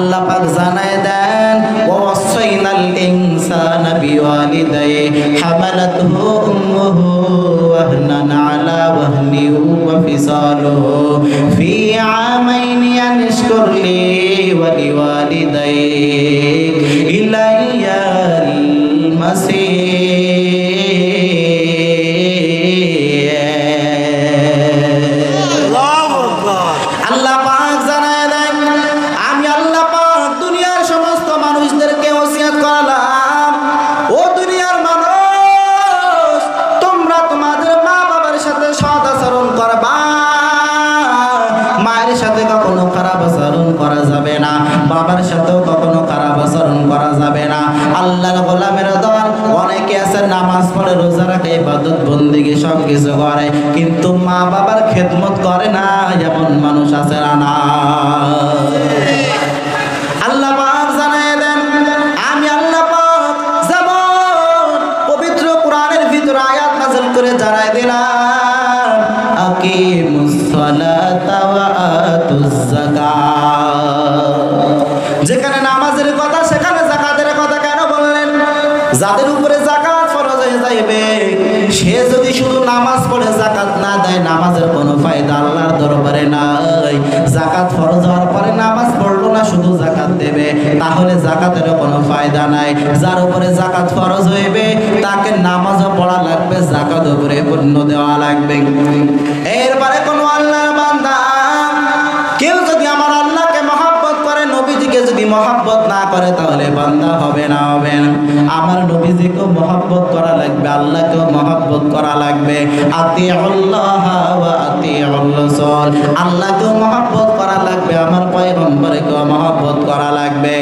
আল্লাহ পাক জানায় দেন ওয়াসাইনাল ইনসানা বিওয়ালিদাইহি হামালাতহু উম্মুহু ওয়াহনান আলা ওয়াহনি ওয়া ফিসালুহু ফি আমাইনি আন ইশকুর লি ওয়া লিওয়ালিদাইহি ইলাইয়াল মাসীর। আল্লাহ পাক জানায় দেন আমি আল্লাহ পাক দুনিয়ার সমস্ত মানুষদেরকে ওসিয়ত করলাম, ও দুনিয়ার মানুষ তোমরা তোমাদের মা বাবার সাথে সৎ আচরণ করবা। মায়ের সাথে কখনো খারাপ আচরণ করা যাবে না, বাবার সাথেও কখনো খারাপ আচরণ করা যাবে না। আল্লাহর গোলামের দল অনেকে আছে নামাজ পড়ে, রোজা রাখে, ইবাদত বন্দেগী সব কিছু করে, কিন্তু মা বাবার খেদমত করে না, এমন মানুষ আছে না? আল্লাহ পাক জানায় দেন আমি আল্লাহ পাক যেমন পবিত্র কোরআনের ভিতরে আয়াত নাযিল করে জানায় দিলাম আকিমুস সালাতা ওয়া আতুজ যাকাত, যেখানে নামাজের কথা সেখানে যাকাতের কথা কেন বললেন? যাদের উপরে যাকাত ফরজ হয়ে যাইবে সে যদি শুধু নামাজ পড়ে যাকাত না দেয়, নামাজের কোনো ফায়দা আল্লাহর দরবারে নাই। যাকাত ফরজ হওয়ার পরে নামাজ পড়লো না, শুধু যাকাত দেবে, তাহলে যাকাতেরও কোনো ফায়দা নাই। যার উপরে যাকাত ফরজ হইবে তাকে নামাজও পড়া লাগবে, যাকাত উপরে পূর্ণ দেওয়া লাগবে। এরপরে কোনো আল্লাহর বান্দা কেউ যদি আমার আল্লাহকে মহব্বত করে, নবীজিকে যদি মহব্বত না করে, তাহলে বান্দা হবে না, হবে না। আমার নবীজিকেও মহব্বত করা লাগবে, আল্লাহকেও মহব্বত করা লাগবে। আতিউল্লাহ ওয়া আতিউর রাসূল, আল্লাহকেও মহব্বত করা লাগবে, আমার পয়গম্বরকেও মহব্বত করা লাগবে।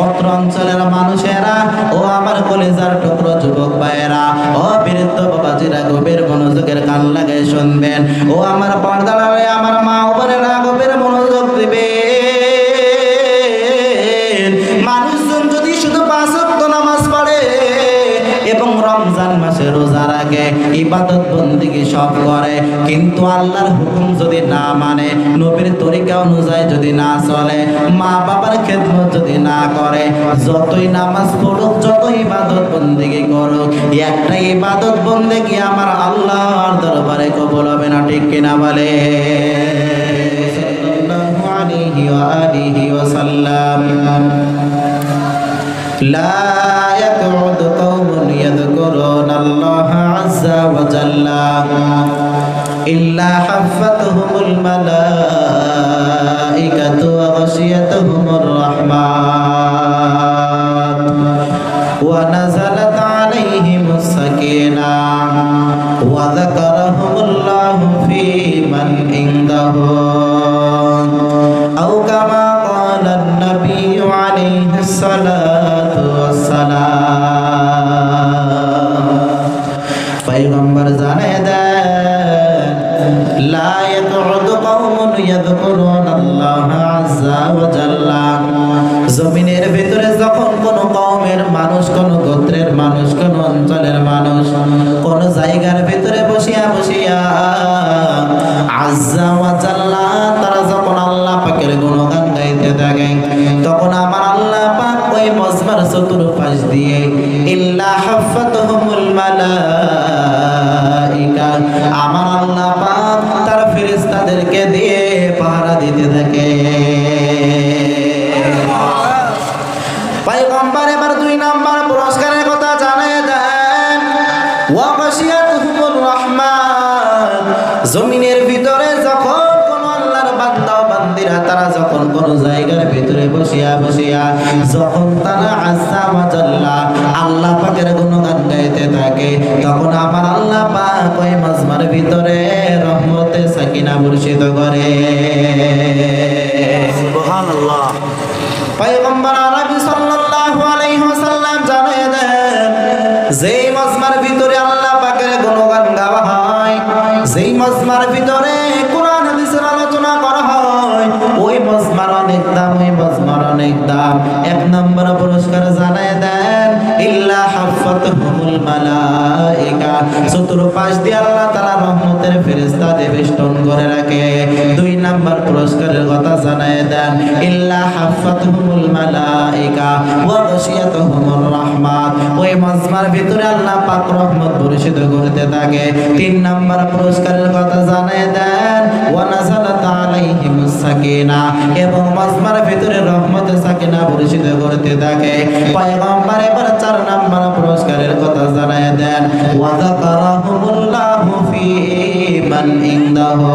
অত্র অঞ্চলের মানুষেরা ও আমার কলিজার টুকরো যুবক ভাইয়েরা, ও বৃদ্ধ বাবাজিরা, গভীর মনোযোগের কান লাগায় শুনবেন। ও আমার পর্দারে আমার মা ও বোনেরা, গভীর মনোযোগ দিবে। মানুষজন যদি শুধু 5 ওয়াক্ত নামাজ পড়ে এবং রমজান মাসে রোজা রাখে, ইবাদত বন্দেগী সব করে, কিন্তু আল্লাহর হুকুম যদি না মানে, নবীর তরিকা অনুযায়ী যদি না চলে, মা বাবার খেদমত যদি না করে, যতই নামাজ পড়ুক, যত ইবাদত বন্দেগী করুক, একটা ইবাদত বন্দেগী আমার আল্লাহর দরবারে কবুল হবে না। ঠিক কিনা বলে? সাল্লাল্লাহু আলাইহি ওয়া আলিহি ওয়া সাল্লাম। লা ইয়াকউদু কওমুন ইয়াযকুরুনাল্লাহা আযযা ওয়া জাল্লা ইল্লা হাফাতহুমুল মালাইকাতু ওয়া গাশিয়াতুহুমুর রাহমাত ওয়া নাযালাত আলাইহিmus সাকিনাহ ওয়া যাকারাহুমুল্লাহু ফী মান ইনদাহু আও কামা ক্বালান নাবিয়্যু আলাইহিস সালাতু ওয়াস সালাম। পয়গম্বর জানায় দেন লা ইয়াকউদু কওমুন ইয়াযকুরুনাল্লাহা আযযা ওয়া জাল্লা, জমিনের ভিতরে যখন কোন কওমের মানুষ, কোন গোত্রের মানুষ, কোন অঞ্চলের মানুষ কোন জায়গার ভিতরে বসিয়া বসিয়া আযযা ওয়া জাল্লা তারা যখন আল্লাহ পাকের গুণগান গাইতে থাকে, তখন আমার আল্লাহ পাক ওই মজমার চতুর্পাশ দিয়ে ইল্লা হাফাতহুমুল মালাইকা, আমার আল্লাহ পাক তার ফেরেশতাদেরকে দিয়ে পাহারা দিতে থাকে। পয়গম্বর এবার 2 নাম্বার পুরস্কারের কথা জানায় দেন ওয়া গাশিয়াতুহুমুর রাহমাত, জমিনের ভিতরে যখন কোন আল্লাহর বান্দা ও বান্দিরা তারা যখন কোন জায়গার ভিতরে বসিয়া বসিয়া যখন তারা আযযা ওয়া জাল্লা আল্লাহ পাকের গুণগান গাইতে থাকে, তখন আমার আল্লাহ পাক ওই মাজমার ভিতরে রহমতে সাকিনা বর্ষিত করে। সুবহানাল্লাহ। পয়গম্বর আরবি সাল্লাল্লাহু আলাইহি ওয়াসাল্লাম জানায় দেন যেই মাজমার ভিতরে আল্লাহ পাকের গুণগান গাওয়া হয়, যেই মাজমার ভিতরে কোরআন হাদিসের আলোচনা করা হয়, ওই মাজমার অনেক দাম, ওই মাজমার অনেক দাম। 1 নম্বর পুরস্কার জানায় দেন ইল্লা হাফাতহুমুল মালাইকা, চতুর্পাশ দিয়ে আল্লাহ তাআলা রহমতের ফেরেশতা বেষ্টন করে রাখে। 2 নাম্বার পুরস্কারের কথা জানায় দেন, ইল্লা হাফাতহুমুল মালাইকা ওয়া গাশিয়াতুহুমুর রাহমাত। ওই মাজমার ভিতরে আল্লাহ পাক রহমত বর্ষিত করতে থাকে। 3 নাম্বার পুরস্কারের কথা জানায় দেন, ওয়া নাযালাত আলাইহিমুস সাকিনা, এবং মাজমার ভিতরে রহমত সাকিনা বর্ষিত করতে থাকে। পয়গম্বর এবার 4 নাম্বার পুরস্কারের কথা জানায় দেন, ওয়া যাকারাহুমুল্লাহু ফি মান ইনদাহু।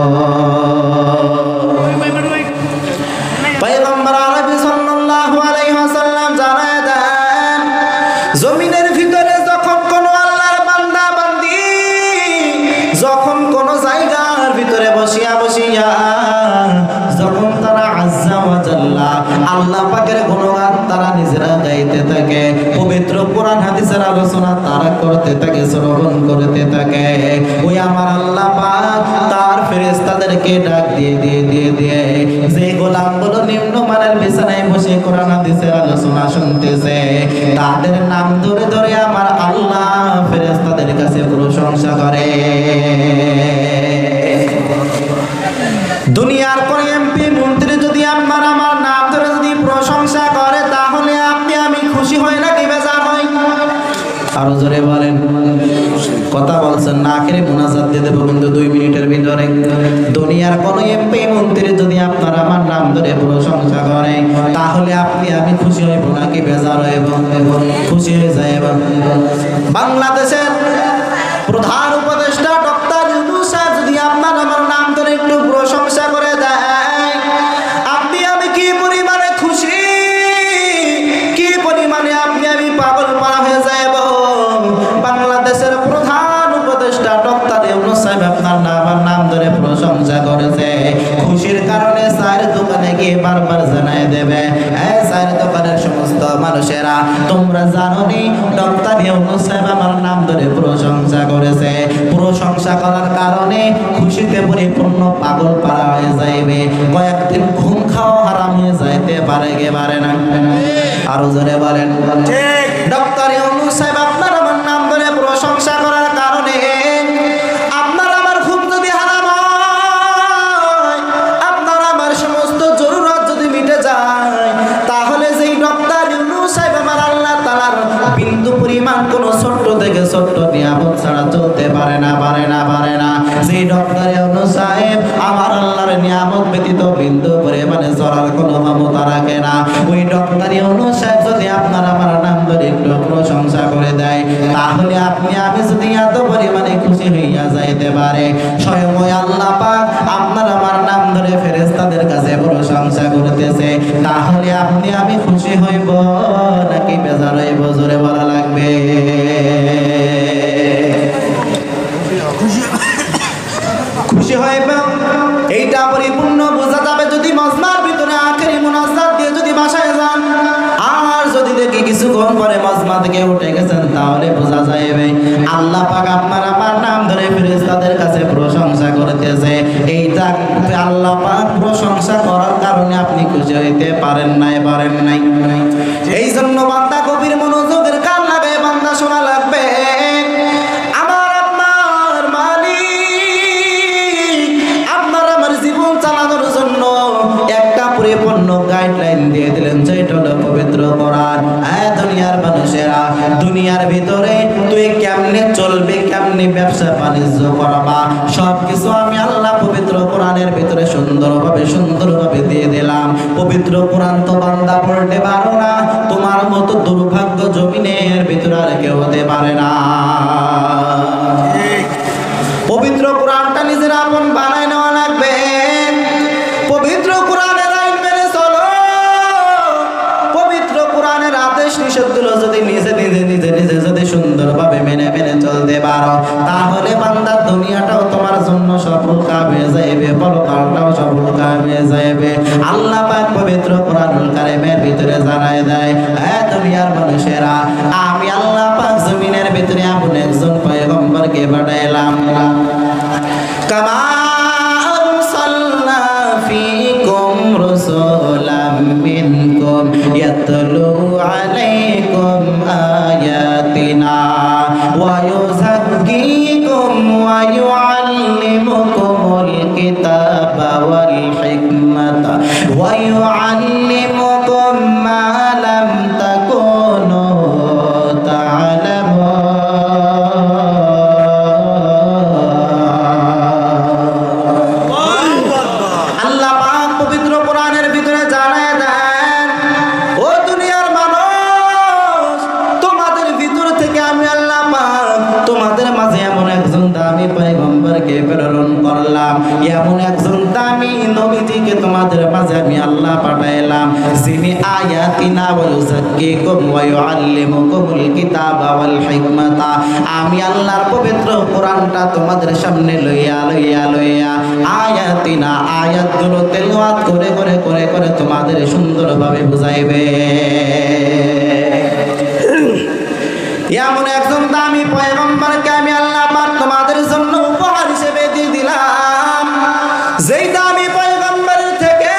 পয়গম্বর আরবি সাল্লাল্লাহু আলাইহি ওয়াসাল্লাম জানায় দেন, জমিনের ভিতরে যখন কোন আল্লাহর বান্দা বান্দি যখন কোন জায়গার ভিতরে বসিয়া যখন তারা আজ্জা ওয়া জাল্লা আল্লাহ পাকের গুণগান তারা নিজেরা গাইতে থাকে, পবিত্র কোরআন হাদিসের আলোচনা তারা করতে থাকে, শ্রবণ করতে থাকে, ওই আমার আল্লাহ পাক তার ফেরেশতাদেরকে ডাক দিয়ে যে গোলামগুলো নিম্নমানের বিছানায় বসে কোরআন হাদিসের আলোচনা শুনতেছে, তাদের নাম ধরে ধরে আমার আল্লাহ ফেরেশতাদের কাছে প্রশংসা করে। দুনিয়ার কোন এমপি মন্ত্রী যদি আমার নাম ধরে যদি প্রশংসা করে, তাহলে আপনি আমি খুশি হই নাকি বেজার হই? আরো জোরে বলেন। কথা বলছেন না, আখেরে মুনাজাত দিয়ে দেবো কিন্তু 2 মিনিটের ভিতরে। দুনিয়ার কোন এমপি মন্ত্রী যদি আপনার আমার নাম ধরে প্রশংসা করে, তাহলে আপনি আমি খুশি হইব নাকি বেজার হইব? খুশি হয়ে যায়। বাংলাদেশের প্রধান উপদেষ্টা ডক্টর ইউনূস সাহেব যদি আপনার আমার নাম ধরে একটু প্রশংসা করে দেয়, আপনি আমি কি পরিমাণে খুশি, কি পরিমাণে আপনি আমি পাগল পারা হয়ে যাব। বাংলাদেশের প্রধান উপদেষ্টা ডক্টর ইউনূস সাহেব আপনার নাম ধরে প্রশংসা করেছে, খুশির কারণে চায়ের দোকানে গিয়ে বারবার জানাই দেবে, চায়ের দোকানের সমস্ত মানুষেরা তোমরা জানো নি ডক্টর ইউনূস সাহেব আমার নাম ধরে প্রশংসা করেছে। প্রশংসা করার কারণে খুশিতে পরিপূর্ণ পাগল পারা হয়ে যাইবে, কয়েকদিন ঘুম খাওয়া হারাম হয়ে যাইতে পারে গে পারে না? আরো জোরে বলেন। ঠিক, ডক্টর ইউনূস সাহেব আপনার আমার নাম ধরে প্রশংসা করার কারণে আপনার আমার ঘুম যদি হারাম হয়, আপনার আমার সমস্ত জরুরত যদি মিটে যায়, তাহলে যেই ডক্টর ইউনূস সাহেব আমার আল্লাহ তাআলার বিন্দু পরিমাণ কোন ছোট্ট থেকে ছোট্ট নিয়ামত ছাড়া চলতে পারে না। সেই ডক্টর ইউনূস সাহেব আমার আল্লাহর নিয়ামত ব্যতীত বিন্দু পরিমাণে চলার কোনো ক্ষমতা রাখে না। ওই ডক্টর ইউনূস সাহেব যদি আপনার আমার নাম ধরে একটু প্রশংসা করে দেয়, তাহলে আপনি আমি যদি এত পরিমাণে খুশি হইয়া যাইতে পারে, স্বয়ং ওই আল্লাহ পাক আপনার আমার নাম ধরে ফেরেশতাদের কাছে প্রশংসা করতেছে, তাহলে আপনি আমি খুশি হইব নাকি বেজার হইব? জোরে বলা লাগবে। খুশি হইব, এইটা পরিপূর্ণ বোঝা যাবে যদি মাজমার ভিতরে আখেরি মুনাজাত দিয়ে যদি বাসায় যান। আর যদি দেখি কিছুক্ষণ পরে মাজমা থেকে উঠে গেছেন, তাহলে বোঝা যাবে আল্লাহ পাক আপনার আমার নাম ধরে ফেরেশতাদের কাছে প্রশংসা করতেছে। এইটা আল্লাহ পাক প্রশংসা করার কারণে আপনি খুশি হইতে পারেন নাই। এই জন্য বান্দা গভীর মনোযোগের কান লাগায় বান্দা শোনা লাগবে। আমার আপনার মালিক আপনার আমার জীবন চালানোর জন্য একটা পরিপূর্ণ গাইডলাইন দিয়ে দিলেন, যেটা হলো পবিত্র কোরআন। দুনিয়ার মানুষেরা, দুনিয়ার ভিতরে তুই কেমনে চলবে, কেমনে ব্যবসা বাণিজ্য করবা, সবকিছু আমি আল্লাহ পবিত্র কোরআনের ভিতরে সুন্দরভাবে দিয়ে দিলাম। পবিত্র কোরআন তো বান্দা পড়তে পারো না, তোমার মতো দুর্ভাগ্য জমিনের ভিতরে আর কেউ হতে পারে না। পবিত্র কোরআনটা নিজের আপন বানায় নেওয়া লাগবে। পবিত্র কোরআনের আইন মেনে চলো। পবিত্র কোরআনের আদেশ নিষেধগুলো যদি নিজে যদি সুন্দরভাবে মেনে চলতে পারো, তাহলে বান্দা দুনিয়াটাও তোমার জন্য সফল কাম হয়ে যাইবে, পরকালটাও সফল কাম হয়ে যাইবে। আল্লাহ পাক পবিত্র কোরআনুল কারীমের ভিতরে জানায় দেয়, দুনিয়ার মানুষেরা, আমি আল্লাহ পাক জমিনের ভিতরে আপন একজন পয়গম্বরকে পাঠাইলাম। কামা আরসালনা ফীকুম রাসূলাম মিনকুম ইয়াতলু আলাইকুম আয়াতিনা ওয়া ইউযাক্কিকুম ওয়া দামি নবীজিকে তোমাদের মাঝে আমি আল্লাহ পাঠাইলাম, যিনি আয়াতিনা ওয়া ইউযাক্কিকুম ওয়া ইউআল্লিমুকুমুল কিতাবা ওয়াল হিকমাতা। আমি আল্লাহর পবিত্র কোরআনটা তোমাদের সামনে লইয়া আয়াতিনা আয়াতগুলো তেলাওয়াত করে করে করে করে তোমাদের সুন্দরভাবে বুঝাইবে। এমন একজন দামি পয়গম্বরকে আমি আল্লাহ পাক তোমাদের জন্য উপহার হিসেবে দিয়ে দিলাম, যেই দামি পয়গম্বরের থেকে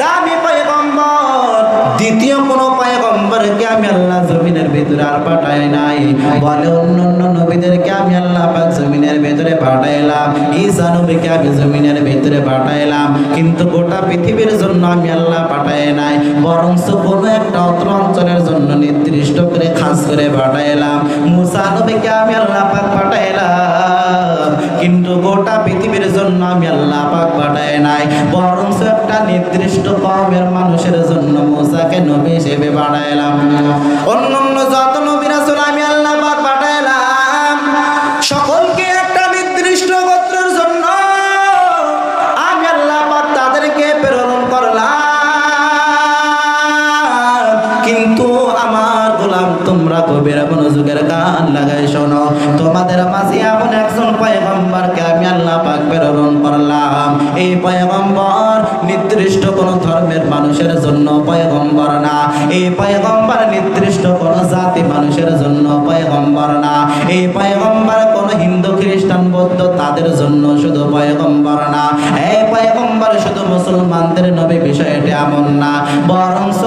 দামি পয়গম্বর দ্বিতীয় কোনো পয়গম্বরকে আমি আল্লাহ জমিনের ভিতরে আর পাঠাই নাই। বলে অন্য নবীদেরকে আমি আল্লাহ পাক জমিনের ভিতরে পাঠাইলাম, ঈসা নবীকে আমি জমিনের ভিতরে পাঠাইলাম, কিন্তু গোটা পৃথিবীর জন্য আমি আল্লাহ পাঠাই নাই, বরং কোনো একটা অঞ্চলের জন্য নির্দিষ্ট করে খাস করে পাঠাইলাম। মুসা নবীকে আমি আল্লাহ পাক পাঠাইলাম, কিন্তু গোটা পৃথিবীর জন্য আমি আল্লাহ পাক পাঠাই নাই, বরং একটা নির্দিষ্ট কওমের মানুষের জন্য মুসাকে নবী হিসেবে পাঠাইলাম। অন্যান্য যত নবী রাসূল আমি আল্লাহ পাক পাঠাইলাম, সকলকে একটা নির্দিষ্ট গোত্রের জন্য আমি আল্লাহ পাক তাদেরকে প্রেরণ করলাম। কিন্তু আমার গোলাম তোমরা গভীর মনোযোগের কান লাগাই শোনো, তোমাদের মাঝে এমন একজন পয়গম্বরকে আমি আল্লাহ পাক প্রেরণ করলাম। এই পয়গম্বর নির্দিষ্ট কোন ধর্মের মানুষের জন্য পয়গম্বর না, এই পয়গম্বর নির্দিষ্ট কোন জাতি মানুষের জন্য পয়গম্বর না, এই পয়গম্বর কোন হিন্দু খ্রিস্টান বৌদ্ধ তাদের জন্য শুধু পয়গম্বর না, এই পয়গম্বর শুধু মুসলমানদের নবী, বিষয়টি এমন না, বরঞ্চ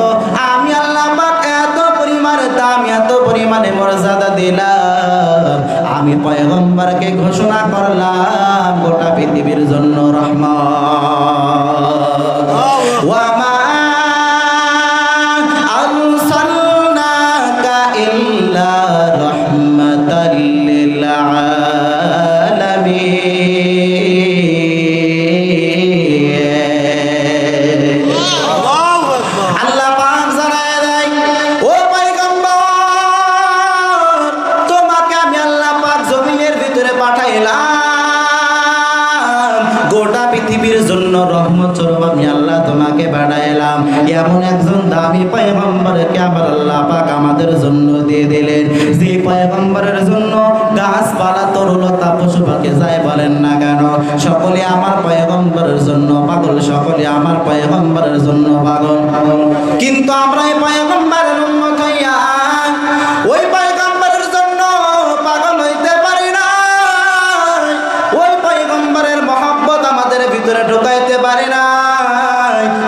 আমি আল্লাহ পাক এত পরিমাণে দাম এত পরিমাণে মর্যাদা দিলাম, আমি পয়গম্বরকে ঘোষণা করলাম গোটা পৃথিবীর জন্য রহমত। ওয়া মা আরসালনাকা ইল্লা রাহমাতাল লিল আলামিন। আল্লাহ পাক জানায় দেয়, ও পয়গম্বর তোমাকে আমি আল্লাহ পাক জমিনের ভিতরে পাঠাইলাম, গোটা পৃথিবীর জন্য রহমত স্বরূপ আমি আল্লাহ তোমাকে পাঠাইলাম। এমন একজন দামি পয়গম্বরকে আমার আল্লাহ পাক আমাদের জন্য দিয়ে দিলেন, যে পয়গম্বরের জন্য গাছপালা তরুলতা পশু পাখি যাই বলেন না কেন সকলে আমার পয়গম্বরের জন্য পাগল, সকলে আমার পয়গম্বরের জন্য পাগল। কিন্তু আমরা এই পয়গম্বরের উম্মত হইয়া ওই পয়গম্বরের জন্য পাগল হইতে পারি না, ওই পয়গম্বরের মহব্বত আমাদের ভিতরে ঢুকাইতে পারি না।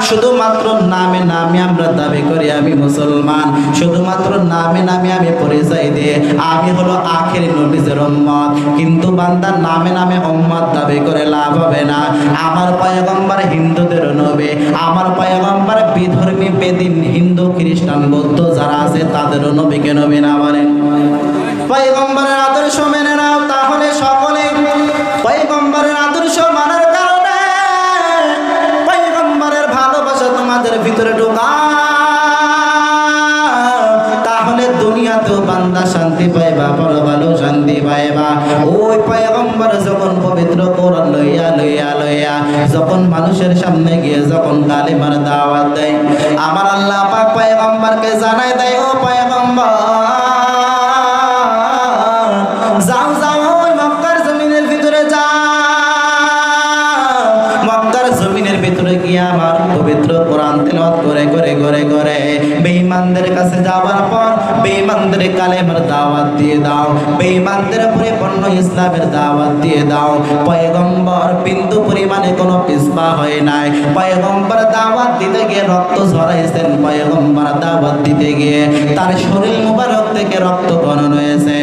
শুধুমাত্র নামে নামে আমরা দাবি করি আমি মুসলমান, শুধুমাত্র নামে নামে আমি পরিচয় দিয়ে আমি হলো আখেরি নবীর উম্মত, কিন্তু বান্দার নামে নামে উম্মত দাবি করে লাভ হবে না। আমার পয়গম্বর হিন্দুদের নবী, আমার পয়গম্বর বিধর্মী বেদিন হিন্দু খ্রিস্টান বৌদ্ধ যারা আছে তাদেরও নবীকে নবী না বলেন। পয়গম্বরের আদর্শ মেনে নাও, তাহলে সকলে পয়গম্বরের আদর্শ মানার কারণে পয়গম্বরের ভালোবাসা তোমাদের ভিতরে ঢোকাও, তাহলে দুনিয়াতেও বান্দা শান্তি পাইবা, পরকালেও শান্তি পাইবা। ওই পয়গম্বর যখন পবিত্র কোরআন লইয়া লইয়া লইয়া যখন মানুষের সামনে গিয়ে যখন কালিমার দাওয়াত দেয়, আমার আল্লাহ পাক পয়গম্বরকে জানাই দেয়, ও পয়গম্বর যাও যাও ওই মক্কার জমিনের ভিতরে যাও, মক্কার জমিনের ভিতরে গিয়ে আমার পবিত্র কোরআন তেলাওয়াত করে করে করে করে বেঈমানদের কাছে যাওয়ার পর বেঈমানদের কালেমার দাওয়াত দিয়ে দাও, বেঈমানদের পরিপূর্ণ ইসলামের দাওয়াত দিয়ে দাও। পয়গম্বর বিন্দু পরিমাণে কোনো পিছপা হয় নাই, পয়গম্বর দাওয়াত দিতে গিয়ে রক্ত ঝরাইছেন, পয়গম্বর দাওয়াত দিতে গিয়ে তার শরীর মুবারক থেকে রক্ত গণন হয়েছে।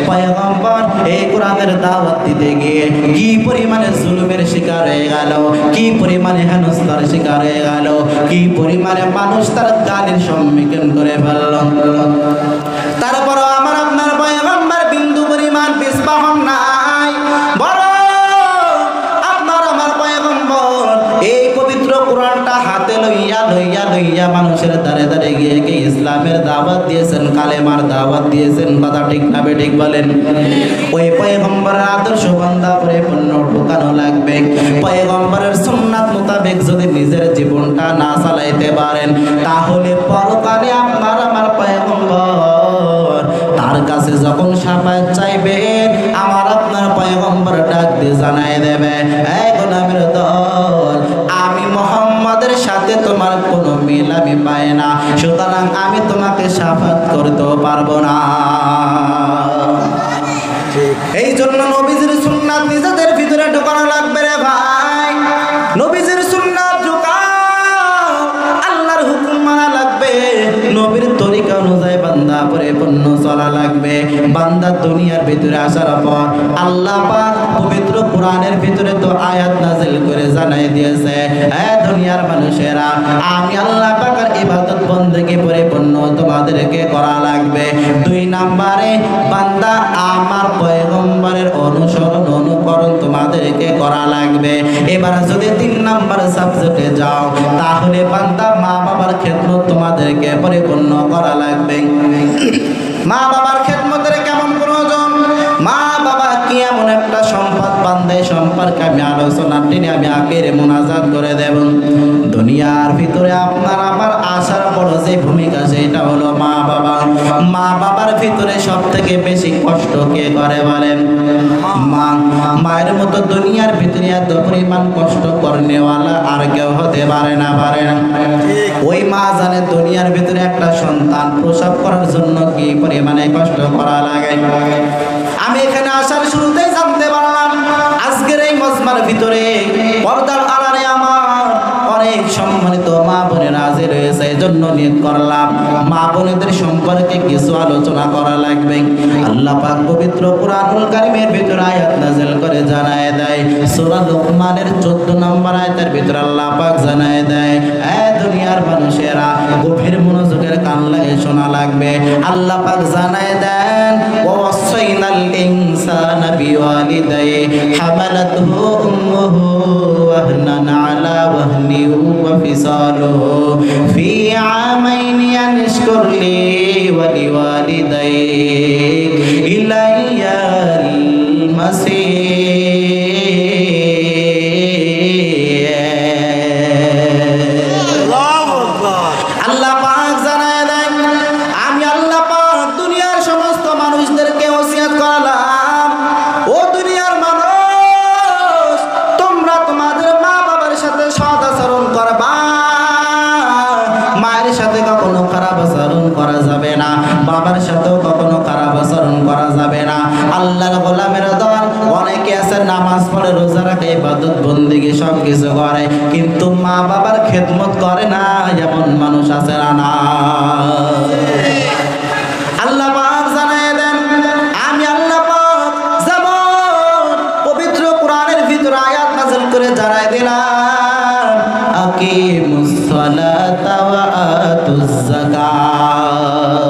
পয়গম্বর এই কোরআনের দাওয়াত দিতে গিয়ে কি পরিমাণে জুলুমের শিকার হয়ে গেল, কি পরিমাণে হেনস্থার শিকার হয়ে গেল, কি পরিমাণে মানুষ তার গালির সম্মুখীন করে ফেলল। তারপরও আমার আপনার পয়গম্বর বিন্দু পরিমাণ পিছপা হন নাই, বরং আপনার আমার পয়গম্বর এই পবিত্র কোরআনটা হাতে লইয়া লইয়া লইয়া মানুষের দ্বারে দ্বারে গিয়ে গিয়ে ইসলামের দাওয়াত দিয়েছেন, কালেমার দাওয়াত দিয়েছেন। কথা ঠিক না বেঠিক বলেন? ওই পয়গম্বরের আদর্শ বান্দা পরিপূর্ণ ঢোকানো লাগবে। পয়গম্বরের সুন্নাত মোতাবেক যদি নিজের জীবনটা না চালাইতে পারেন, তাহলে পরকালে আপনার আমার পয়গম্বর তার কাছে যখন শাফায়াত চাইবেন, আমার আপনার পয়গম্বর ডাক দিয়ে জানাই দেবে, এই গোলামের দল, আমি মুহাম্মাদের সাথে তোমার কোনো মিল আমি পাই না, সুতরাং আমি তোমাকে শাফায়াত করতেও পারবো না। এই জন্য নবীজির সুন্নাত নিজেদের ভিতরে ঢোকানো লাগবে রে ভাই। নবীজির সুন্নাত ঢোকাও, আল্লাহর হুকুম মানা লাগবে, নবীর তরিকা অনুযায়ী বান্দা পরিপূর্ণ চলা লাগবে। বান্দা দুনিয়ার ভিতরে আসার পর আল্লাহ পাক পবিত্র কোরআনের ভিতরে তো আয়াত নাযিল করে জানাই দিয়েছে, হে দুনিয়ার মানুষেরা, আমি আল্লাহ পাকের ইবাদত বন্দেগী পরিপূর্ণ তোমাদেরকে করা লাগবে। 2 নম্বরে বান্দা আমার পয়গম্বরের অনুসরণ অনুকরণ তোমাদেরকে করা লাগবে। এবার যদি 3 নম্বর সাবজেক্টে যাও, তাহলে বান্দা মা বাবার খেদমত তোমাদেরকে পরিপূর্ণ করা লাগবে। মা বাবার খেদমতের কেমন প্রয়োজন, মা বাবা কি এমন একটা সম্পদ, বান্দা সম্পর্কে আমি আলোচনার দিনে আমি আখেরে মুনাজাত করে দেব। দুনিয়ার ভিতরে আপনার আমার আসার বড় যে ভূমিকা, সেটা হলো মা বাবা। মা বাবার ভিতরে সব থেকে বেশি কষ্ট কে করে বলেন? মা। মায়ের মতো দুনিয়ার ভিতরে এত পরিমাণ কষ্ট করনেওয়ালা আর কেউ হতে পারে না, পারে না। ওই মা জানে দুনিয়ার ভিতরে একটা সন্তান প্রসব করার জন্য কি পরিমাণে কষ্ট করা লাগে। আমি এখানে আসার শুরুতেই জানতে পারলাম, আজকের এই মজমার ভিতরে পর্দার আড়ালে আমার অনেক সম্মানিত মা বোনেরা হাজির হয়েছে। এই জন্য নিয়ত করলাম মা বোনেদের সম্পর্কে কিছু আলোচনা করা লাগবে। আল্লাহ পাক পবিত্র কুরআনুল কারীমের ভিতরে আয়াত নাযিল করে জানায় দেয়, সূরা লুকমানের 14 নম্বর আয়াতের ভিতরে আল্লাহ পাক জানায় দেয়, এ দুনিয়ার মানুষেরা গভীর মনোযোগের কান লাগিয়ে শোনা লাগবে। আল্লাহ পাক জানায় দেন, ওয়াসাইনাল ইনসানা বিওয়ালিদাইহি হামালাতহু উম্মুহু ওয়াহনান আলা ওয়াহনি ওয়া ফিসালুহু ফি আমাইনি আন ইশকুর লি ওয়া লিওয়ালিদাইহি ইলাইয়াল মাসির। আল্লাহু আকবার। আল্লাহ পাক জানায় দেন, আমি আল্লাহ পাক দুনিয়ার সমস্ত মানুষদেরকে ওসিয়ত করলাম, ও দুনিয়ার মানুষ, তোমরা তোমাদের মা বাবার সাথে সৎ আচরণ করবা। মায়ের সাথে কখনো খারাপ আচরণ করা যাবে না, বাবার সাথেও কখনো খারাপ আচরণ করা যাবে না। আল্লাহর গোলামের দল অনেকে আছে নামাজ পড়ে, রোজা রাখে, ইবাদত বন্দেগী সব কিছু করে, কিন্তু মা বাবার খেদমত করে না, এমন মানুষ আছে না? আল্লাহ পাক জানায় দেন, আমি আল্লাহ পাক যেমন পবিত্র কোরআনের ভিতরে আয়াত নাযিল করে জানায় দিলাম, আকিমুস সালাতা ওয়া আতুজ যাকাত।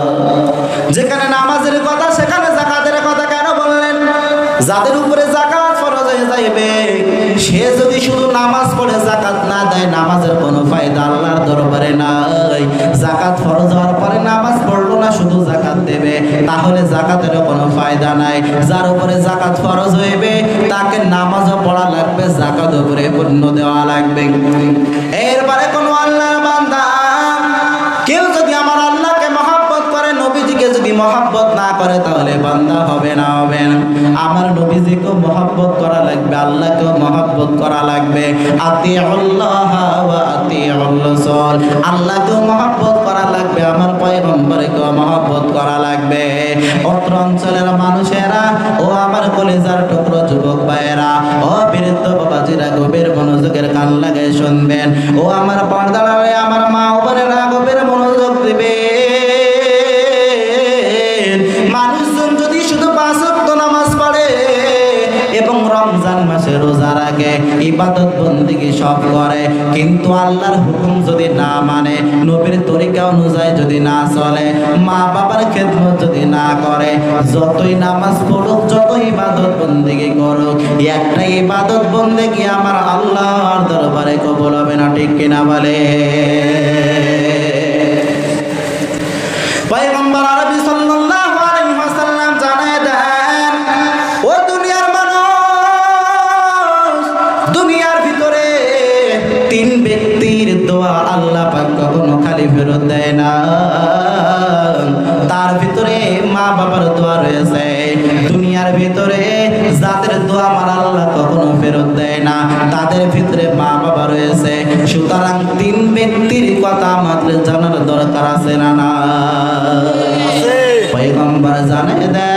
যেখানে নামাজের কথা সেখানে যাকাতের কথা কেন বললেন? যাদের উপরে যাকাত ফরজ হয়ে যাইবে, সে যদি শুধু নামাজ পড়ে যাকাত না দেয়, নামাজের কোনো ফায়দা আল্লাহর দরবারে নাই। যাকাত ফরজ হওয়ার পরে নামাজ পড়লো না, শুধু যাকাত দেবে, তাহলে যাকাতেরও কোনো ফায়দা নাই। যার উপরে যাকাত ফরজ হইবে, তাকে নামাজও পড়া লাগবে, যাকাতও পরিপূর্ণ দেওয়া লাগবে। এরপরে কোনো আল্লাহর বান্দা কেউ যদি আমার আল্লাহকে মহব্বত করে, নবীজিকে যদি মহব্বত না করে, তাহলে বান্দা হবে না, হবে না। আমার নবীজিকেও মহব্বত করা লাগবে, আল্লাহকেও মহব্বত করা লাগবে। আতিউল্লাহ ওয়া আতিউর রাসূল, আল্লাহকেও মহব্বত করা লাগবে, আমার পয়গম্বরকেও মহব্বত করা লাগবে। অত্র অঞ্চলের মানুষেরা, ও আমার কলিজার টুকরো যুবক ভাইয়েরা, ও বৃদ্ধ বাবাজিরা, গভীর মনোযোগের কান লাগিয়ে শুনবেন। ও আমার পর্দার আড়ালে আমার মা ও বোনেরা, গভীর মনোযোগ দিবে। মানুষজন যদি শুধু 5 ওয়াক্ত নামাজ পড়ে এবং রমজান মাসে রোজা রাখে, ইবাদত বন্দেগী সব করে, কিন্তু আল্লাহর হুকুম যদি না মানে, নবীর তরিকা অনুযায়ী যদি না চলে, মা বাবার খেদমত যদি না করে, যতই নামাজ পড়ুক, যতই ইবাদত বন্দেগী করুক, একটা ইবাদত বন্দেগী আমার আল্লাহর দরবারে কবুল হবে না। ঠিক কিনা বলে? পয়গম্বর আরবি সাল্লাল্লাহু আলাইহি ওয়াসাল্লাম জানায় দেন, ও দুনিয়ার মানুষ, দুনিয়ার ভিতরে তিন ব্যক্তির দোয়া আল্লাহ পাক কখনো খালি ফেরত দেয় না। তার ভিতরে মা বাবার দোয়া রয়েছে। দুনিয়ার ভিতরে যাদের দোয়া আমার আল্লাহ কখনো ফেরত দেয় না, তাদের ভিতরে মা বাবা রয়েছে। সুতরাং তিন ব্যক্তির কথা আমাদের জানার দরকার আছে না? না, পয়গম্বর জানিয়ে দেন,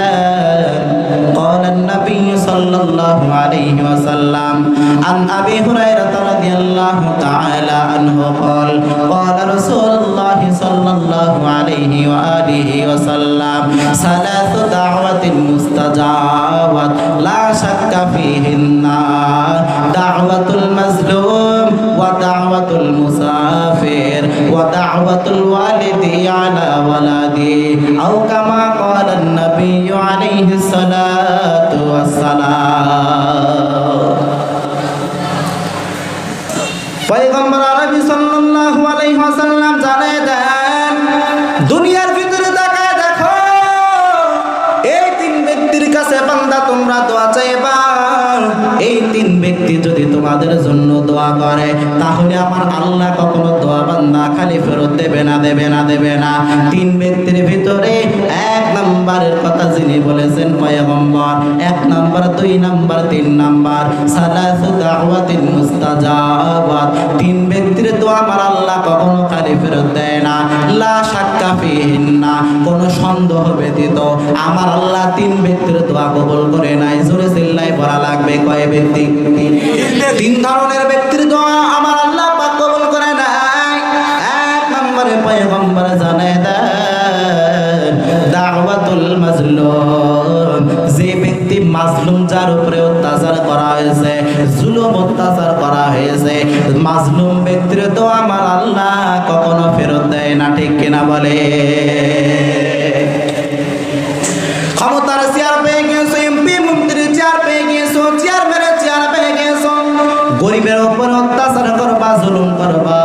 قال النبي صلى الله عليه وسلم عن أبي هريرة رضي الله تعالى عنه قال قال رسول الله صلى الله عليه وآله وسلم ثلاث دعوة مستجابات لا شك فيهن دعوة المظلوم ودعوة المسافر ودعوة الوالد على ولده أو كما قال النبي عليه الصلاة والسلام। পয়গম্বর আরবি সাল্লাল্লাহু আলাইহি ওয়াসাল্লাম জানিয়ে দেন, দুনিয়ার ভিতরে তাকায় দেখো, এই তিন ব্যক্তির কাছে বান্দা তোমরা দোয়া চাইবা। এই তিন ব্যক্তি যদি তোমাদের জন্য দোয়া করে, তাহলে আমার আল্লাহ কখনো দোয়া বান্দা খালি ফেরত দেবে না, দেবে না, দেবে না। তিন ব্যক্তির ভিতরে এক নম্বরের কথা যিনি বলেছেন পয়গম্বর, এক নম্বর, দুই নম্বর, তিন নম্বর, সালাসু দাওয়াতিন মুস্তাজাবাত, তিন ব্যক্তির দোয়া আমার আল্লাহ কখনো খালি ফেরত দেয় না। লা শাক্কা ফিহিন্না, কোনো সন্দেহ ব্যতীত আমার আল্লাহ তিন ব্যক্তির দোয়া কবুল করে নাই। জোরে চিল্লায় বলা লাগবে, কয় ব্যক্তি? তিন ধরনের ব্যক্তির দোয়া আমার আল্লাহ পাক কবুল করে নাই। এক নম্বরে পয়গম্বর জানায় দেন, দাওয়াতুল মাজলুম, যে ব্যক্তি মাজলুম, যার উপরে অত্যাচার করা হয়েছে, জুলুম অত্যাচার করা হয়েছে, মাজলুম ব্যক্তির দোয়া আমার আল্লাহ কখনো ফেরত দেয় না। ঠিক কিনা বলে? ক্ষমতার চেয়ার পেয়ে গেছো, এমপি মন্ত্রীর চেয়ার পেয়ে গেছো, চেয়ারম্যানের চেয়ার পেয়ে গেছো, গরিবের উপর অত্যাচার করবা, জুলুম করবা,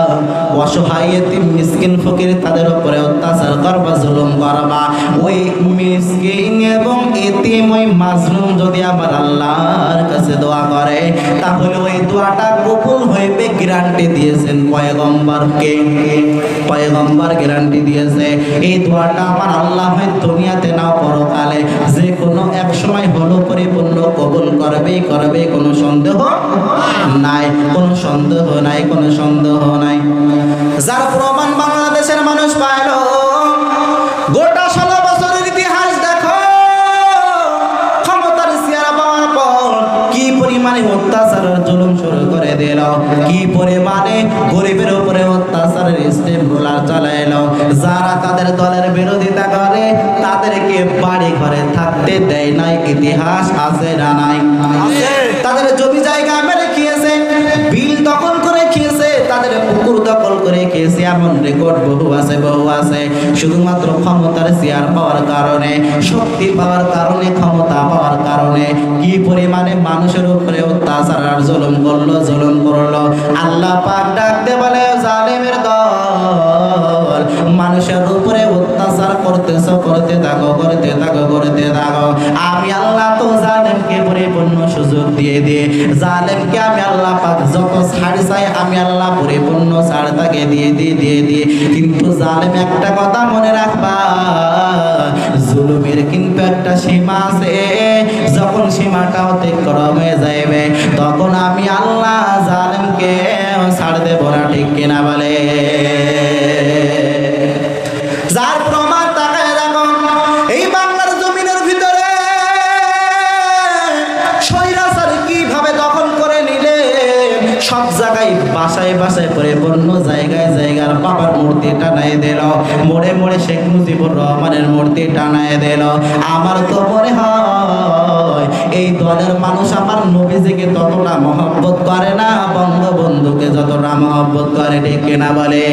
অসহায় এতিম মিসকিন ফকির তাদের উপরে অত্যাচার করবা, জুলুম করবা। ওই মিসকিন এবং এতিম, ওই মাজলুম যদি আমার আল্লাহর কাছে দোয়া করে, তাহলে ওই দোয়াটা কবুল হইবে, গ্যারান্টি দিয়েছেন পয়গম্বরকে। পয়গম্বর গ্যারান্টি দিয়েছে এই দোয়াটা আমার আল্লাহ হয় দুনিয়াতে না পরকালে যে কোনো এক সময় হলো পরিপূর্ণ কবুল করবেই করবে, কোনো সন্দেহ নাই, কোনো সন্দেহ নাই, কোনো সন্দেহ নাই। যার প্রমাণ বাংলাদেশের মানুষ পাইল, গোটা 16 বছরের ইতিহাস দেখো, ক্ষমতার চেয়ার পাওয়ার পর কি পরিমাণে অত্যাচারের জুলুম শুরু করে দিল, কি পরিমাণে গরিবের উপরে অত্যাচারের স্টেপ রোলার চালাইল। যারা তাদের দলের বিরোধিতা করে তাদেরকে বাড়ি ঘরে থাকতে দেয় নাই, ইতিহাস আছে না নাই? তাদের জমি জায়গা মেরে খেয়েছে, বিল দখল করে খেয়েছে, তাদের পুকুর দখল করে খেয়েছে, এমন রেকর্ড বহু আছে, বহু আছে। শুধুমাত্র ক্ষমতার চেয়ার পাওয়ার কারণে, শক্তি পাওয়ার কারণে, ক্ষমতা পাওয়ার কারণে কি পরিমাণে মানুষের উপরে অত্যাচার আর জুলুম করলো, জুলুম করলো। আল্লাহ পাক ডাকতে বলে, জালেমের দল, মানুষের উপরে অত্যাচার করতেছো, করতে থাকো, করতে থাকো, করতে থাকো। আমি আল্লাহ তো জালেমকে পরিপূর্ণ সুযোগ দিয়ে দিয়ে, জালেমকে আমি আল্লাহ পাক যত ছাড় চাই আমি আল্লাহ পরিপূর্ণ ছাড় তাকে দিয়ে দিয়ে দিয়ে দিয়ে। কিন্তু জালেম একটা কথা মনে রাখবা, জুলুমের কিন্তু একটা সীমা আছে। যখন সীমাটা অতিক্রম হয়ে যাবে, তখন আমি আল্লাহ জালেমকে ছাড় দেব না। ঠিক কিনা বলে? যার প্রমাণ তাকায় দেখো, এই বাংলার জমিনের ভিতরে স্বৈরাচার কিভাবে দখল করে নিলে, সব জায়গায় বাসায় বাসায় পরিপূর্ণ জায়গায় জায়গার বাবার মূর্তি টানাই দিল। মোড়ে মোড়ে শেখ মুজিবুর রহমানের মূর্তি টানায় দিল। আমার তো মনে হয় এই দলের মানুষ আমার নবীজিকে ততটা মহব্বত করে না, বঙ্গবন্ধুকে যতটা মহব্বত করে, ঠিক কিনা বলে?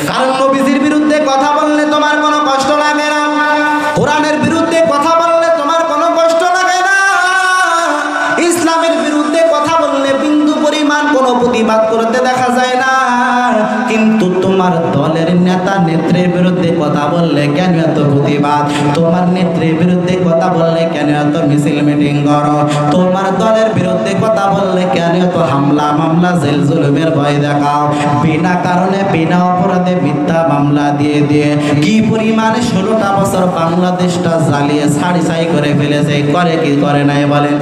কারণ নবীজির বিরুদ্ধে কথা বললে তোমার কোনো কষ্ট লাগে না, কোরআনের বিরুদ্ধে কথা বললে তোমার কোনো কষ্ট লাগে না, ইসলামের বিরুদ্ধে কথা বললে বিন্দু পরিমাণ কোনো প্রতিবাদ করতে দেখা যায় না। কিন্তু তোমার দলের নেতা নেত্রীর বিরুদ্ধে কথা বললে কেন এত প্রতিবাদ? তোমার নেত্রীর বিরুদ্ধে কথা বললে কেন এত মিছিল মিটিং করো? তোমার দলের বিরুদ্ধে কথা বললে কেন এত হামলা মামলা জেল জুলুমের ভয় দেখাও? বিনা কারণে বিনা অপরাধে মিথ্যা মামলা দিয়ে দিয়ে কি পরিমাণে 16টা বছর বাংলাদেশটা জ্বালিয়ে ছাড়ি ছাই করে ফেলেছে, করে কি করে নাই বলেন?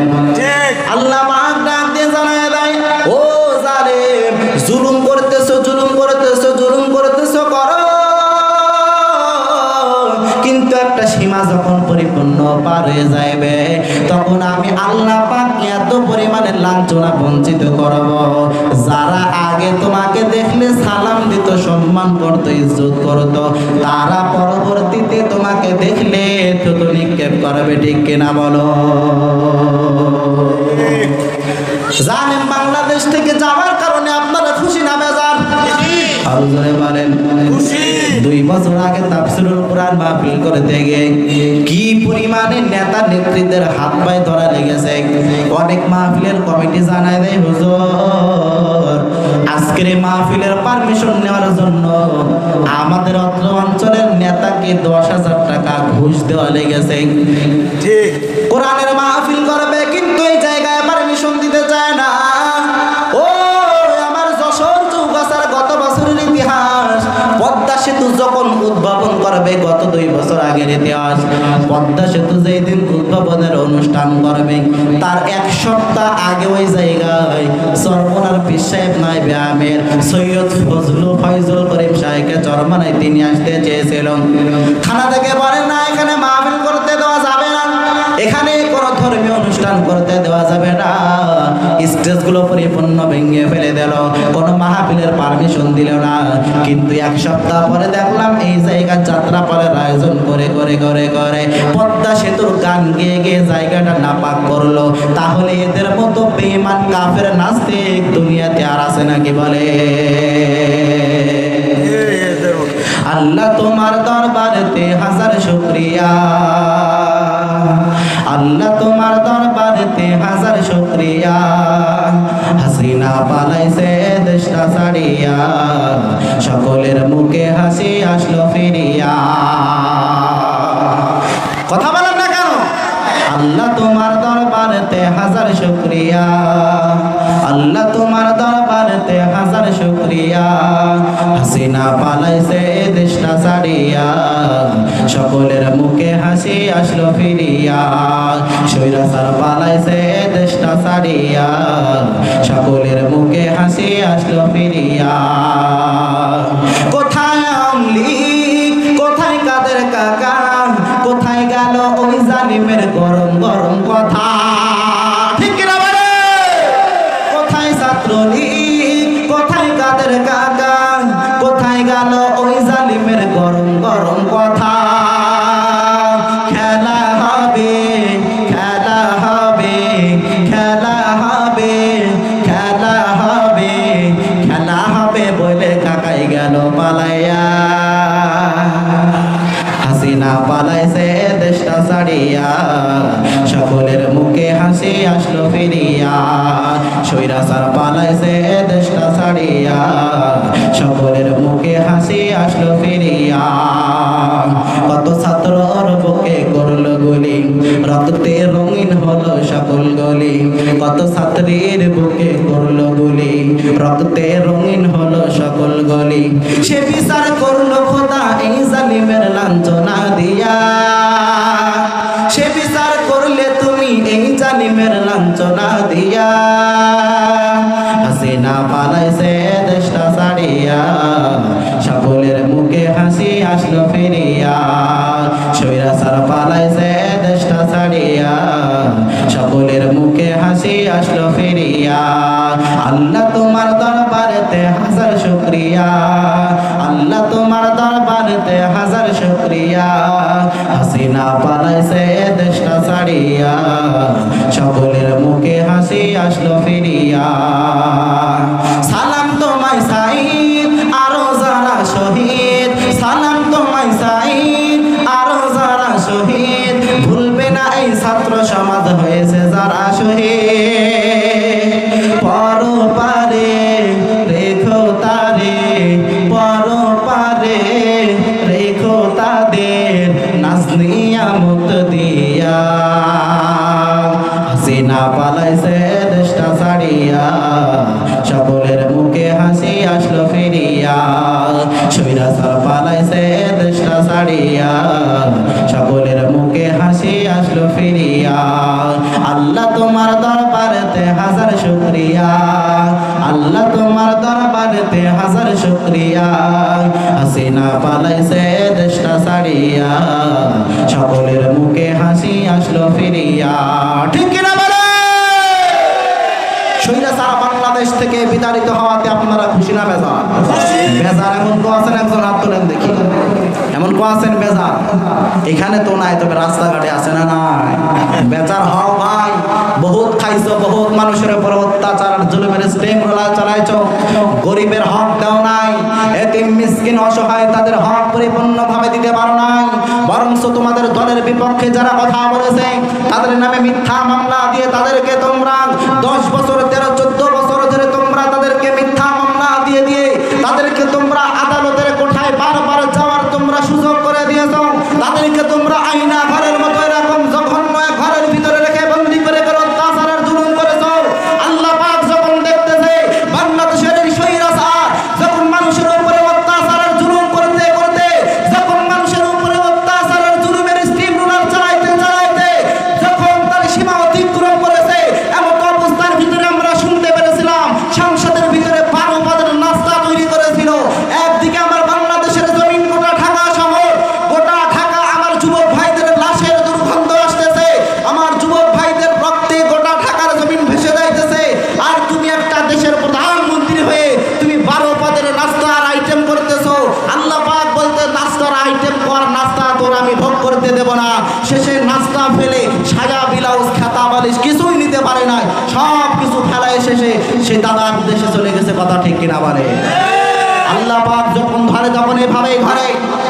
আল্লাহ পাক ডাক দিয়ে জানায় দেয়, ও জালেম, জুলুম করতেছো, জুলুম করতেছো, জুলুম করতেছো করো, কিন্তু একটা সীমা যখন পরিপূর্ণ পার হয়ে যাবে তখন আমি আল্লাহ পাক এত পরিমাণে লাঞ্ছনা বঞ্চিত করব, যারা আগে তোমাকে দেখলে সালাম দিত, সম্মান করত, ইজ্জত করত, তারা পরবর্তীতে তোমাকে দেখলে থুতু নিক্ষেপ করবে, ঠিক কিনা বলো? জানেন বাংলাদেশ থেকে যাওয়ার কারণে আপনারা খুশি না বেজার? আরো জোরে বলেন খুশি। 2 বছর আগে তাফসীরুল কোরআন মাহফিল করতে গিয়ে কি পরিমাণে নেতা নেত্রীদের হাত পায়ে ধরা লেগেছে। অনেক মাহফিলের কমিটি জানায় দেয়, হুজুর আজকের মাহফিলের পারমিশন নেওয়ার জন্য আমাদের অত্র অঞ্চলের নেতাকে 10,000 টাকা ঘুষ দেওয়া লেগেছে। ঠিক, কোরআনের মাহফিল করবে কিন্তু এই জায়গায় পারমিশন দিতে চায় না। ও আমার যশোর চৌগাছার গত বছরের ইতিহাস, পদ্মা সেতু যখন উদ্ভাবন করবে, গত 2 বছর আগের ইতিহাস, পদ্মা সেতু যেই দিন উদ্ভাবনের অনুষ্ঠান করবে তার 1 সপ্তাহ আগে ওই জায়গায় চরমনার পীর সাহেব নায়েবে আমির সৈয়দ ফজলুল করিম সাহেবকে চরমনায় তিনি আসতে চেয়েছিলেন। থানা থেকে বলেন না, এখানে মাহফিল করতে দেওয়া যাবে না, এখানে কোনো ধর্মীয় অনুষ্ঠান করতে দেওয়া যাবে না। স্টেজগুলো পরিপূর্ণ ভেঙে ফেলে দিল, কোনো মাহফিলের পারমিশন দিল না। কিন্তু 1 সপ্তাহ পরে দেখলাম এই জায়গার যাত্রা পালের আয়োজন করে করে করে করে পদ্মা সেতুর গান গেয়ে গিয়ে জায়গাটা নাপাক করলো। তাহলে এদের মতো বেঈমান কাফের নাস্তিক দুনিয়াতে আর আছে নাকি বলে? আল্লাহ তোমার দরবারেতে হাজার শুকরিয়া, আল্লাহ তোমার দরবারেতে হাজার শুকরিয়া, হাসিনা পালাইছে দেশটা ছাড়িয়া, সকলের মুখে হাসি আসলো ফিরিয়া। কথা বলেন না কেন? আল্লাহ তোমার দরবারেতে হাজার শুকরিয়া, আল্লাহ তোমার দরবারেতে হাজার শুকরিয়া, হাসিনা পালাইছে দেশটা ছাড়িয়া, সকলের মুখে হাসি আসলো ফিরিয়া, স্বৈরাচার পালাইছে দেশটা ছাড়িয়া, সকলের মুখে হাসি আসলো ফিরিয়া। কোথায় আমলি, কোথায় কাদের কাকা, কোথায় গেল ওই জালিমের গরম গরম কথা, ঠিক কিনা বলে? কোথায় ছাত্রলীগ, কোথায় কাদের কাকা, কোথায় গেল ওই জালিমের গরম গরম কথা? খেলা হবে, খেলা হবে, খেলা হবে, খেলা হবে, খেলা হবে বলে কাকাই গেল পালাইয়া, হাসিনা পালাইছে দেশটা ছাড়িয়া, সকলের মুখে হাসি আসলো ফিরিয়া, স্বৈরাচার পালাইছে দেশটা ছাড়িয়া, সকলের মুখে হাসি আসলো ফিরিয়া। কত ছাত্রর বুকে করলো গুলি, রক্তে রঙিন হলো সকল গলি, কত ছাত্রীর বুকে করলো গুলি, রক্তে রঙিন হলো সকল গলি, সে বিচার করলো খোদা এই জালিমের লাঞ্ছনা দিয়া, সে বিচার করলে তুমি এই জালিমের লাঞ্ছনা দিয়া, হাসিনা পালাইছে দেশটা ছাড়িয়া, সকলের মুখে হাসি আসলো ফিরিয়া, স্বৈরাচার পালাইছে দেশটা ছাড়িয়া, সকলের মুখে হাসি আসলো ফিরিয়া। আল্লাহ তোমার দরবারেতে হাজার শুকরিয়া। আল্লাহ তোমার দরবারেতে হাজার শুকরিয়া হাসিনা পালাইছে দেশটা ছাড়িয়া সকলের মুখে হাসি আসলো ফিরিয়া সালাম তোমায় সাইদ আরো যারা শহীদ সালাম তোমায় সাইদ আরো যারা শহীদ ভুলবে না এই ছাত্র সমাজ হয়েছে যারা শহীদ পরপারে রেখো তারে পরপারে রেখো তাদের নাজনিয়া মুক্ত দিয়া হাসিনা পালাইছে দেশটা ছাড়িয়া সকলের মুখে হাসি আসলো ফিরিয়া স্বৈরাচার পালাইছে দেশটা ছাড়িয়া সকলের মুখে হাসি আসলো ফিরিয়া আল্লাহ তোমার দরবারেতে হাজার শুকরিয়া আল্লাহ তোমার দরবারেতে হাজার শুকরিয়া হাসিনা পালাইছে দেশটা ছাড়িয়া সকলের মুখে হাসি আসলো ফিরিয়া ঠিক কিনা বলে স্বৈরাচার বাংলাদেশ থেকে বিতাড়িত হওয়াতে আপনারা খুশি না বেজার? বেজার এমন কেউ আছেন? একজন হাত তোলেন দেখি। এমন কেউ আছেন বেজার? এখানে তো নাই, তবে রাস্তাঘাটে আছে না? নাই। বেজার হও ভাই, বহুত খাইছো, বহুত মানুষের উপর অত্যাচার জুলুমের স্টেম রোলার চালাইছো, গরিবের হক দাও নাই, এতিম মিসকিন অসহায় তাদের হক পরিপূর্ণভাবে দিতে পারো নাই, বরঞ্চ তোমাদের দলের বিপক্ষে যারা কথা বলেছে তাদের নামে মিথ্যা মামলা দিয়ে তাদেরকে তোমরা 10 বছর 13-14 বছর ধরে তোমরা তাদেরকে মিথ্যা মামলা দিয়ে দিয়ে তাদেরকে তোমরা আদালতের কোঠায় বারবার যাওয়ার তোমরা সুযোগ করে দিয়েছো, তাদেরকে তোমরা আইনা ঘরের মতো এরকম জঘন্য ঘরের ভিতরে রেখে বন্দী করে অত্যাচারের জুলুম করেছো। আল্লাহ পাক যখন দেখতেছে বাংলাদেশের এই স্বৈরাচার যখন মানুষের উপরে অত্যাচারের জুলুম করতে করতে, যখন মানুষের উপরে অত্যাচারের জুলুমের স্টিম রোলার চালাইতে চালাইতে যখন তার সীমা অতিক্রম করেছে, এমন অবস্থার ভিতরে আমরা শুনতে পেরেছিলাম সংসদের ভিতরে 12 পদের নাস্তা তৈরি করেছিল। একদিকে আমার বাংলাদেশের জমিন গোটা ঢাকা শহর, গোটা ঢাকা আমার যুবক ভাইদের লাশের দুর্গন্ধ আসতেছে, আমার যুবক ভাইদের রক্তে গোটা ঢাকার জমিন ভেসে যাইতেছে, আর তুমি একটা দেশের প্রধানমন্ত্রী হয়ে তুমি 12 পদের নাস্তার আইটেম করতেছো। আল্লাহ পাক বলতে নাস্তার আইটেম কর, নাস্তা তোর আমি ভোগ করতে দেব না। শেষে নাস্তা ফেলে সাজা ব্লাউজ খাতা বালিশ কিছুই নিতে পারে নাই, সব কিছু ফেলায় শেষে সে দাদার দেশে চলে গেছে। কথা ঠিক কিনা বলে? আল্লাহ পাক যখন ধরে তখন এভাবে ঘরে।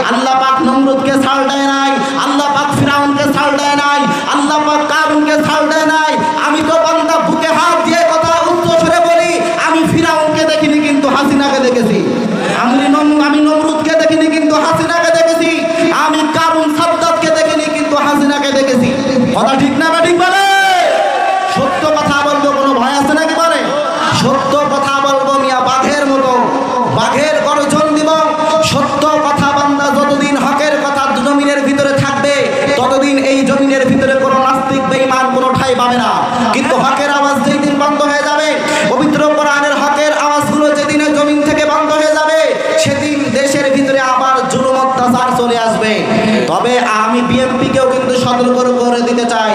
আল্লাহ পাক নমরুদকে ছাড় দেয় নাই, আল্লাহ পাক ফিরাউনকে ছাড় দেয় নাই, আল্লাহ পাক কারুনকে ছাড় দেয় নাই। আমি তো বান্দা বুকে হাত দিয়ে কথা উচ্চ স্বরে বলি, আমি ফিরাউনকে দেখিনি কিন্তু হাসিনাকে দেখেছি, আমি নমরুদকে দেখিনি কিন্তু হাসিনাকে দেখেছি, আমি কারুন সাদ্দাতকে দেখিনি কিন্তু হাসিনাকে দেখেছি। কথা ঠিক না বা ঠিক বলে? সত্য কথা বলবো, কোনো ভয় আছে নাকি বলে? সত্য কথা বলবো মিয়া, বাঘের মতো, বাঘের গর্জন দিব। সত্য কথা বান্দা যতদিন হকের কথা জমিনের ভিতরে থাকবে ততদিন এই জমিনের ভিতরে কোনো নাস্তিক বেঈমান কোনো ঠাঁই পাবে না। কিন্তু হকের আওয়াজ যেই দিন বন্ধ হয়ে যাবে, পবিত্র কোরআনের হকের আওয়াজগুলো যেদিনে জমিন থেকে বন্ধ হয়ে যাবে, সেদিন দেশের ভিতরে আবার জুলুম অত্যাচার চলে আসবে। তবে আমি বিএনপিকেও কিন্তু সতর্ক করে দিতে চাই,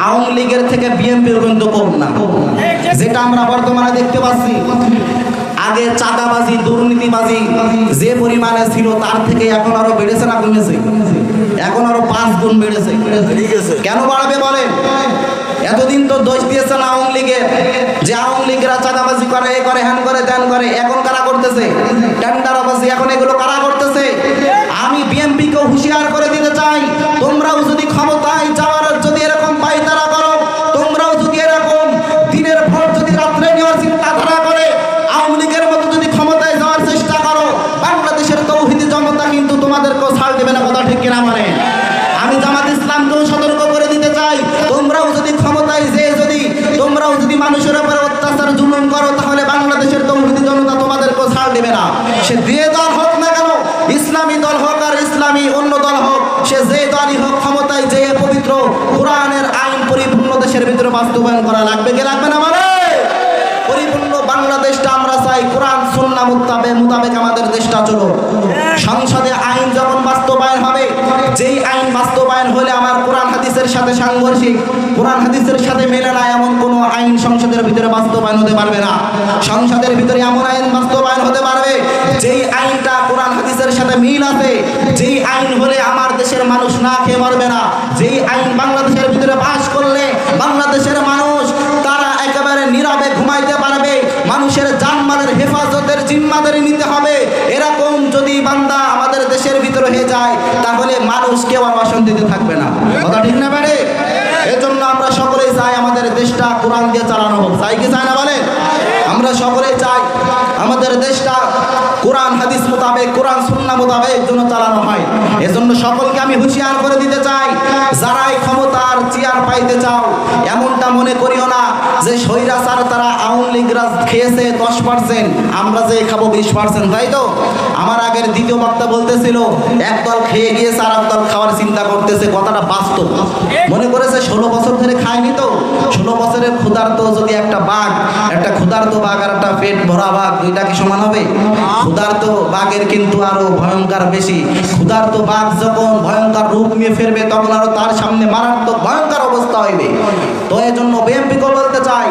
আওয়ামী লীগের থেকে বিএনপির কিন্তু কম না। যেটা আমরা বর্তমানে দেখতে পাচ্ছি, আগে চাঁদাবাজি দুর্নীতিবাজি যে পরিমাণে ছিল তার থেকে এখন আরো বেড়েছে না কমেছে? এখন আরো 5 গুণ বেড়েছে। কেন বাড়বে বলেন? এতদিন তো দোষ দিয়েছেন আওয়ামী লীগের, যে আওয়ামী লীগরা চাঁদাবাজি করে, এ করে, হ্যান করে, ত্যান করে। এখন কারা করতেছে? টেন্ডারবাজি এখন এগুলো কারা করতেছে? আমি বিএনপিকেও হুঁশিয়ার করে দিতে চাই, তোমরাও যদি ক্ষমতায় যাওয়ার যদি এরকম পায়তারা করো, তোমরাও যদি এরকম দিনের ভোট যদি রাত্রে নেওয়ার চিন্তাধারা করে আওয়ামী লীগের মতো যদি ক্ষমতায় যাওয়ার চেষ্টা করো, বাংলাদেশের তৌহিদি জনতা কিন্তু তোমাদেরকেও ছাড় দেবে না। কথা ঠিক কিনা মানে? আমি জামাত ইসলামকেও সতর্ক করে দিতে চাই, তোমরাও যদি ক্ষমতায় তোমরাও যদি মানুষের উপর অত্যাচার জুলুম করো, তাহলে বাংলাদেশের তৌহিদি জনতা তোমাদেরকেও ছাড় দেবে না। সে যে দল হোক না কেন, ইসলামী দল হোক আর ইসলামী অন্য দল হোক, সে যে দলই হোক, ক্ষমতায় যে পবিত্র কোরআনের আইন পরিপূর্ণ দেশের ভিতরে বাস্তবায়ন করা লাগবে কি লাগবে না? মানে পরিপূর্ণ বাংলাদেশটা আমরা চাই, কোরআন সুন্নাহ মোতাবেক আমাদের দেশটা চলো। সংসদে আইন যখন বাস্তবায়ন হবে, যেই আইন বাস্তবায়ন হলে আমার কোরআন হাদিসের সাথে সাংঘর্ষিক, কোরআন হাদিসের সাথে মেলে না এমন কোনো আইন সংসদের ভিতরে বাস্তবায়ন হতে পারবে না। সংসদের ভিতরে এমন আইন বাস্তবায়ন হতে পারবে যেই আইনটা কোরআন হাদিসের সাথে মিল আছে, যেই আইন হলে আমার দেশের মানুষ না খেয়ে মরবে না, যেই আইন বাংলাদেশের ভিতরে পাস করলে বাংলাদেশের মানুষ তারা একেবারে নীরবে ঘুমাইতে পারবে, মানুষের জানমালের হেফাজতের জিম্মাদারি নিতে হবে, এরকম যদি বান্দা আমাদের দেশের ভিতরে হয়ে যায় তাহলে মানুষ কেউ আর অশান্তিতে থাকবে না। কথা ঠিক না পারে? এজন্য আমরা সকলেই চাই আমাদের দেশটা কোরআন দিয়ে চালানো হোক। চাই কি চাই না বলেন? আমরা সকলেই চাই আমাদের দেশটা কোরআন হাদিস মোতাবেক, কোরআন সুন্নাহ মোতাবেক জন্য চালানো হয়। এজন্য সকলকে আমি হুঁশিয়ার করে দিতে চাই, যারাই ক্ষমতার চেয়ার পাইতে চাও এমনটা মনে করিও না যে স্বৈরাচার তারা আওয়ামী লীগরা খেয়েছে 10%, আমরা যে খাবো 20%, তাই তো? আমার আগের দ্বিতীয় বক্তা বলতেছিল একদল খেয়ে গিয়েছে আর একদল খাওয়ার চিন্তা করতেছে, কথাটা বাস্তব। মনে করেছে 16 বছর ধরে খায়নি তো, 16 বছরের ক্ষুধার্ত যদি একটা ক্ষুধার্ত বাঘ আর একটা পেট ভরা বাঘ, দুইটা কি সমান হবে? ক্ষুধার্ত বাঘের কিন্তু আরো ভয়ঙ্কর বেশি। ক্ষুধার্ত বাঘ যখন ভয়ঙ্কর রূপ নিয়ে ফিরবে তখন আরো তার সামনে মারাত্মক ভয়ঙ্কর অবস্থা হইবে। তো এই জন্য বিএনপিকেও বলতে চাই,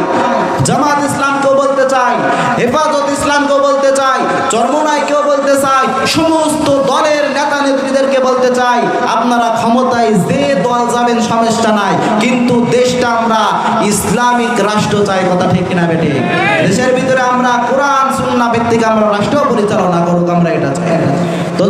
জামাত ইসলামকেও বলতে চাই, হেফাজত ইসলামকেও বলতে চাই, চরমোনাইকেও বলতে চাই, সমস্ত দলের নেতা নেত্রীদেরকে বলতে চাই, আপনারা ক্ষমতায় যে দল যাবেন সমস্যা নাই, কিন্তু দেশটা আমরা ইসলামিক রাষ্ট্র চাই। কথা ঠিক কিনা বেঠিক? দেশের ভিতরে আমরা কোরআন সুন্নাহ ভিত্তিক আমরা রাষ্ট্র পরিচালনা করুক, আমরা এটা চাই। তো